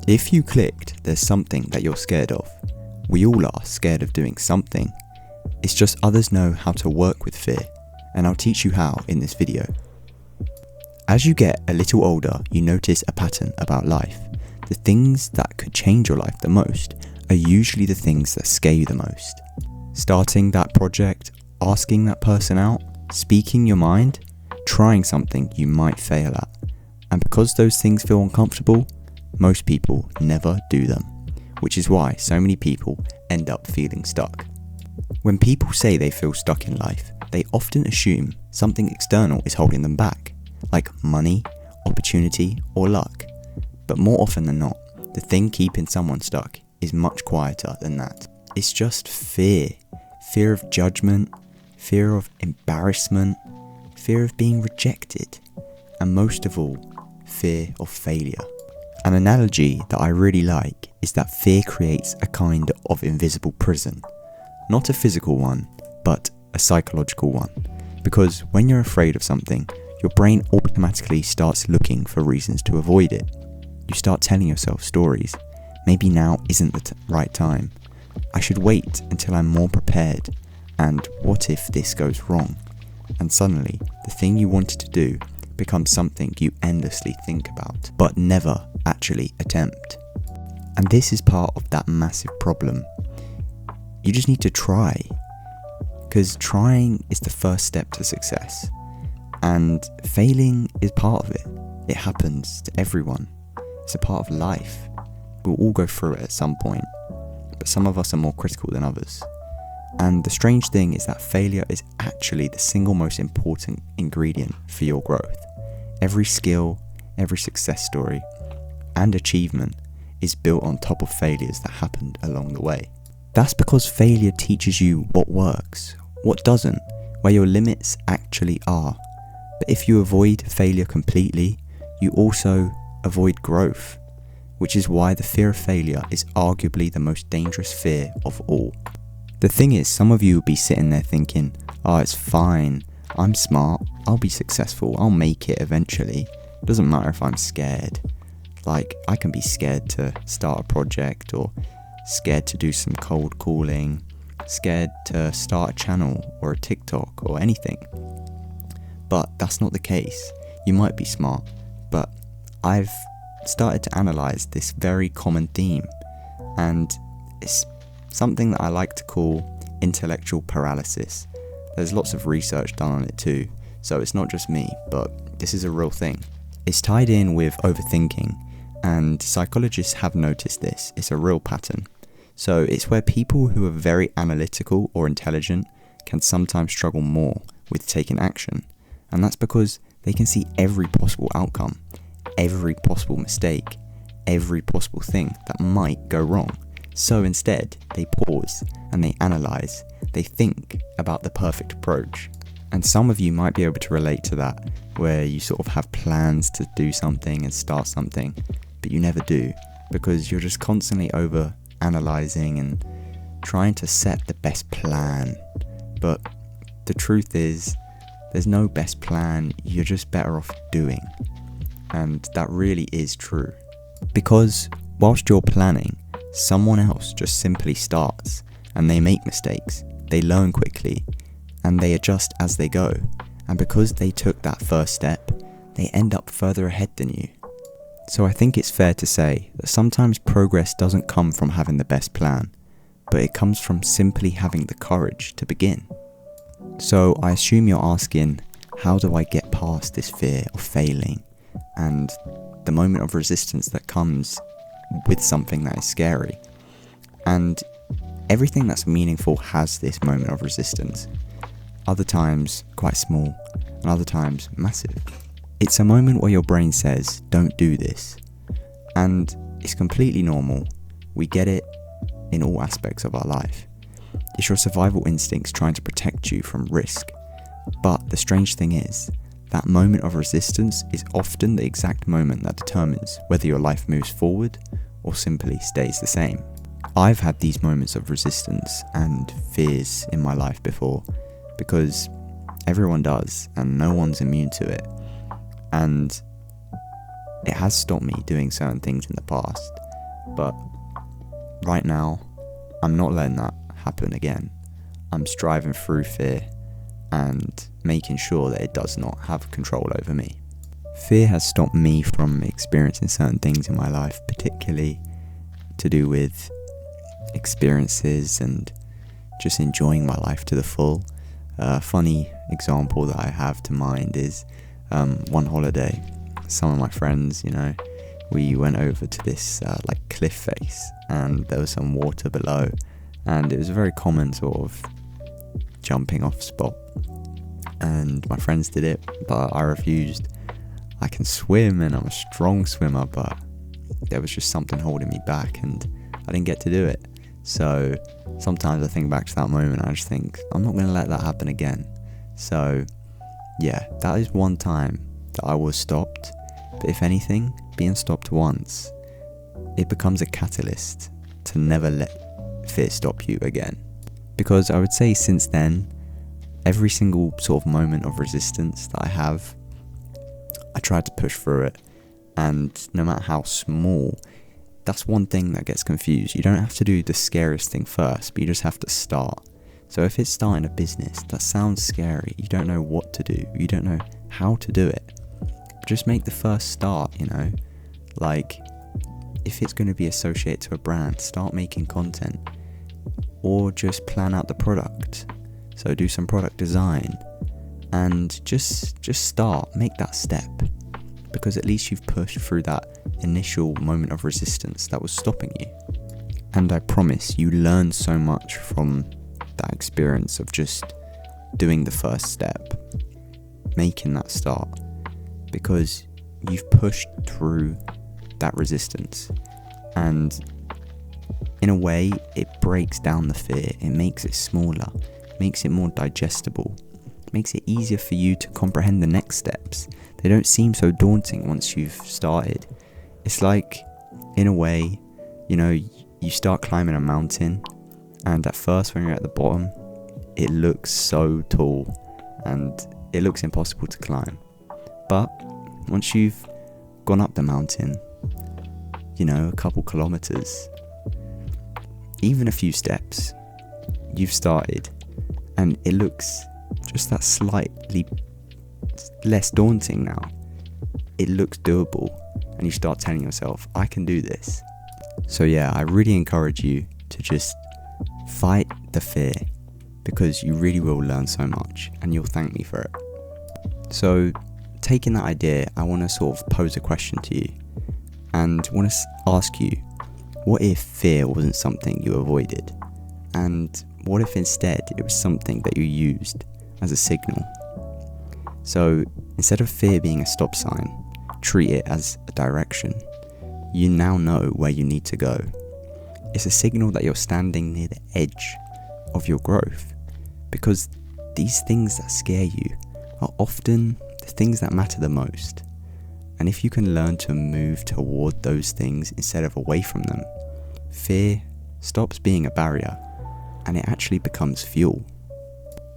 If you clicked there's something that you're scared of, we all are scared of doing something. It's just others know how to work with fear, and I'll teach you how in this video. As you get a little older, you notice a pattern about life. The things that could change your life the most are usually the things that scare you the most. Starting that project, asking that person out, speaking your mind, trying something you might fail at. And because those things feel uncomfortable, most people never do them, which is why so many people end up feeling stuck. When people say they feel stuck in life, they often assume something external is holding them back, like money, opportunity, or luck. But more often than not, the thing keeping someone stuck is much quieter than that. It's just fear. Fear of judgment, fear of embarrassment, fear of being rejected, and most of all, fear of failure. An analogy that I really like is that fear creates a kind of invisible prison. Not a physical one, but a psychological one. Because when you're afraid of something, your brain automatically starts looking for reasons to avoid it. You start telling yourself stories. Maybe now isn't the right time. I should wait until I'm more prepared. And what if this goes wrong? And suddenly, the thing you wanted to do becomes something you endlessly think about, but never actually attempt. And this is part of that massive problem. You just need to try, because trying is the first step to success, and failing is part of it. It happens to everyone. It's a part of life. We'll all go through it at some point, but some of us are more critical than others. And the strange thing is that failure is actually the single most important ingredient for your growth. Every skill, every success story, and achievement is built on top of failures that happened along the way. That's because failure teaches you what works, what doesn't, where your limits actually are. But if you avoid failure completely, you also avoid growth, which is why the fear of failure is arguably the most dangerous fear of all. The thing is, some of you will be sitting there thinking, oh, it's fine, I'm smart, I'll be successful, I'll make it eventually. It doesn't matter if I'm scared. Like, I can be scared to start a project, or scared to do some cold calling, scared to start a channel or a TikTok or anything. But that's not the case. You might be smart, but I've started to analyze this very common theme, and it's something that I like to call intellectual paralysis. There's lots of research done on it too, so it's not just me, but this is a real thing. It's tied in with overthinking, and psychologists have noticed this. It's a real pattern. So it's where people who are very analytical or intelligent can sometimes struggle more with taking action, and that's because they can see every possible outcome, every possible mistake, every possible thing that might go wrong. So instead, they pause and they analyze, they think about the perfect approach. And some of you might be able to relate to that, where you sort of have plans to do something and start something, but you never do, because you're just constantly over analyzing and trying to set the best plan. But the truth is, there's no best plan, you're just better off doing. And that really is true. Because whilst you're planning, someone else just simply starts, and they make mistakes, they learn quickly, and they adjust as they go. And because they took that first step, they end up further ahead than you. So I think it's fair to say that sometimes progress doesn't come from having the best plan, but it comes from simply having the courage to begin. So I assume you're asking, how do I get past this fear of failing and the moment of resistance that comes with something that is scary? And everything that's meaningful has this moment of resistance. Other times quite small, and other times massive. It's a moment where your brain says, don't do this. And it's completely normal. We get it in all aspects of our life. It's your survival instincts trying to protect you from risk. But the strange thing is, that moment of resistance is often the exact moment that determines whether your life moves forward or simply stays the same. I've had these moments of resistance and fears in my life before, because everyone does and no one's immune to it. And it has stopped me doing certain things in the past. But right now, I'm not letting that happen again. I'm striving through fear and making sure that it does not have control over me. Fear has stopped me from experiencing certain things in my life, particularly to do with experiences and just enjoying my life to the full. A funny example that I have to mind is one holiday. Some of my friends, we went over to this cliff face, and there was some water below, and it was a very common sort of jumping off spot, and my friends did it, but I refused. I can swim and I'm a strong swimmer, but there was just something holding me back and I didn't get to do it. So sometimes I think back to that moment and I just think, I'm not going to let that happen again. So yeah, that is one time that I was stopped. But if anything, being stopped once, it becomes a catalyst to never let fear stop you again. Because I would say since then, every single sort of moment of resistance that I have, I try to push through it. And no matter how small, that's one thing that gets confused. You don't have to do the scariest thing first, but you just have to start. So if it's starting a business, that sounds scary. You don't know what to do. You don't know how to do it. But just make the first start, Like, if it's going to be associated to a brand, start making content. Or just plan out the product. So do some product design. And just start, make that step. Because at least you've pushed through that initial moment of resistance that was stopping you. And I promise you learn so much from that experience of just doing the first step, making that start, because you've pushed through that resistance, and in a way it breaks down the fear, it makes it smaller, makes it more digestible, makes it easier for you to comprehend the next steps. They don't seem so daunting once you've started. It's like, in a way, you start climbing a mountain, and at first when you're at the bottom, it looks so tall and it looks impossible to climb. But once you've gone up the mountain, a couple kilometers, even a few steps, you've started, and it looks just that slightly less daunting now. It looks doable, and you start telling yourself, I can do this. So yeah, I really encourage you to just fight the fear, because you really will learn so much and you'll thank me for it. So taking that idea, I want to sort of pose a question to you, and want to ask you, what if fear wasn't something you avoided? And what if instead it was something that you used as a signal? So instead of fear being a stop sign, treat it as a direction. You now know where you need to go. It's a signal that you're standing near the edge of your growth, because these things that scare you are often the things that matter the most. And if you can learn to move toward those things instead of away from them, fear stops being a barrier and it actually becomes fuel.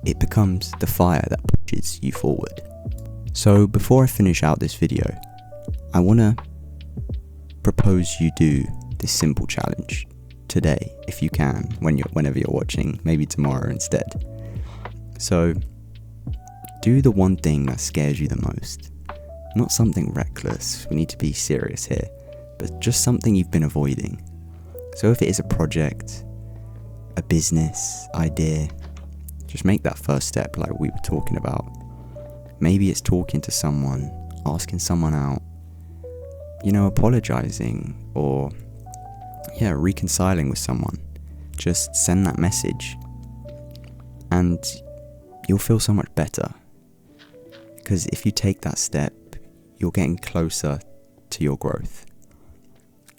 It becomes the fire that pushes you forward. So before I finish out this video, I want to propose you do this simple challenge today, if you can, whenever you're watching, maybe tomorrow instead. So do the one thing that scares you the most. Not something reckless, we need to be serious here, but just something you've been avoiding. So if it is a project, a business idea, just make that first step like we were talking about. Maybe it's talking to someone, asking someone out, apologizing, or reconciling with someone. Just send that message and you'll feel so much better, because if you take that step, you're getting closer to your growth.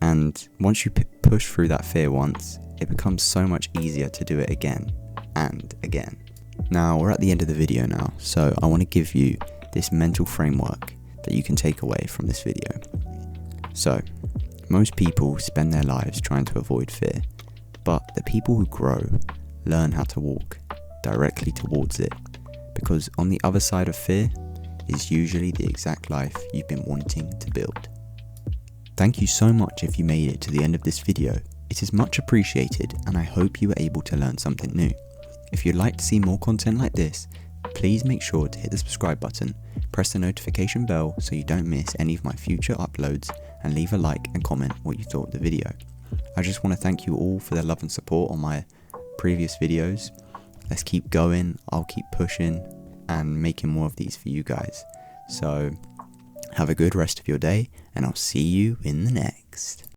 And once you push through that fear once, it becomes so much easier to do it again and again. Now we're at the end of the video now, so I want to give you this mental framework that you can take away from this video. So, most people spend their lives trying to avoid fear, but the people who grow learn how to walk directly towards it, because on the other side of fear is usually the exact life you've been wanting to build. Thank you so much if you made it to the end of this video. It is much appreciated and I hope you were able to learn something new. If you'd like to see more content like this, please make sure to hit the subscribe button, press the notification bell so you don't miss any of my future uploads, and leave a like and comment what you thought of the video. I just want to thank you all for the love and support on my previous videos. Let's keep going, I'll keep pushing and making more of these for you guys. So have a good rest of your day and I'll see you in the next.